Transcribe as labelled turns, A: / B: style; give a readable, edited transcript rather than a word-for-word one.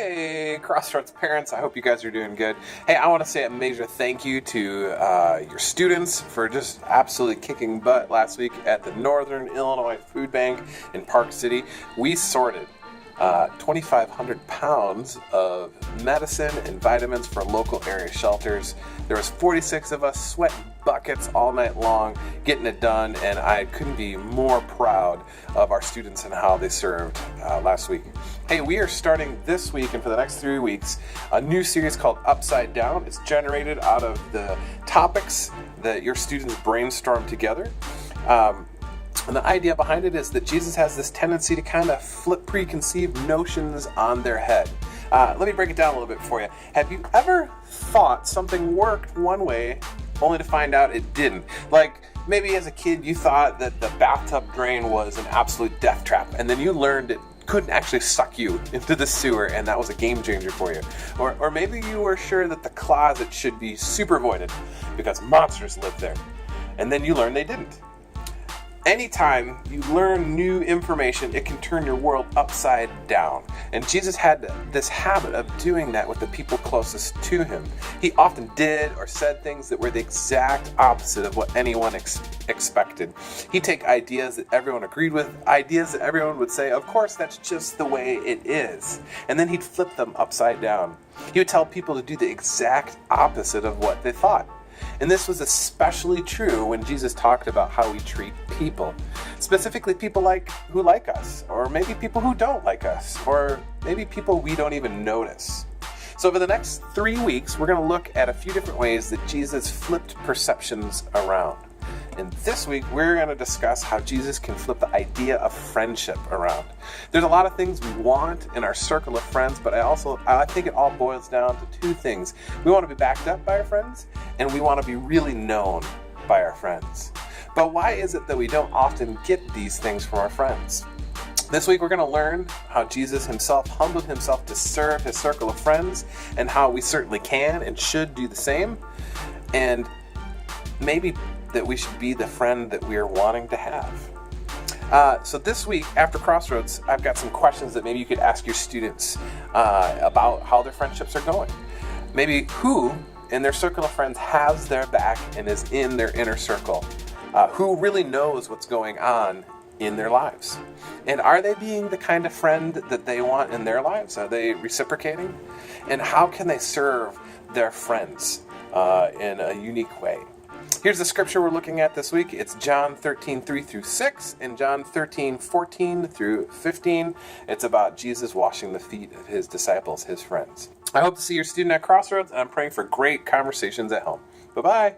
A: Hey, Crossroads parents, I hope you guys are doing good. Hey, I want to say a major thank you to your students for just absolutely kicking butt last week at the Northern Illinois Food Bank in Park City. We sorted 2,500 pounds of medicine and vitamins for local area shelters. There was 46 of us sweating buckets all night long getting it done, and I couldn't be more proud of our students and how they served last week. Hey, we are starting this week and for the next 3 weeks a new series called Upside Down. It's generated out of the topics that your students brainstorm together. And the idea behind it is that Jesus has this tendency to kind of flip preconceived notions on their head. Let me break it down a little bit for you. Have you ever thought something worked one way only to find out it didn't? Like maybe as a kid you thought that the bathtub drain was an absolute death trap, and then you learned it couldn't actually suck you into the sewer, and that was a game changer for you. Or maybe you were sure that the closet should be super voided because monsters lived there, and then you learned they didn't. Anytime you learn new information, it can turn your world upside down. And Jesus had this habit of doing that with the people closest to him. He often did or said things that were the exact opposite of what anyone expected. He'd take ideas that everyone agreed with, ideas that everyone would say, of course, that's just the way it is. And then he'd flip them upside down. He would tell people to do the exact opposite of what they thought. And this was especially true when Jesus talked about how we treat people, specifically people who like us, or maybe people who don't like us, or maybe people we don't even notice. So over the next 3 weeks, we're going to look at a few different ways that Jesus flipped perceptions around. And this week, we're going to discuss how Jesus can flip the idea of friendship around. There's a lot of things we want in our circle of friends, but I think it all boils down to two things. We want to be backed up by our friends, and we want to be really known by our friends. But why is it that we don't often get these things from our friends? This week, we're going to learn how Jesus himself humbled himself to serve his circle of friends, and how we certainly can and should do the same. And maybe that we should be the friend that we are wanting to have. So this week, after Crossroads, I've got some questions that maybe you could ask your students about how their friendships are going. Maybe who in their circle of friends has their back and is in their inner circle? Who really knows what's going on in their lives? And are they being the kind of friend that they want in their lives? Are they reciprocating? And how can they serve their friends in a unique way? Here's the scripture we're looking at this week. It's John 13:3-6 and John 13:14-15. It's about Jesus washing the feet of his disciples, his friends. I hope to see your student at Crossroads, and I'm praying for great conversations at home. Bye-bye.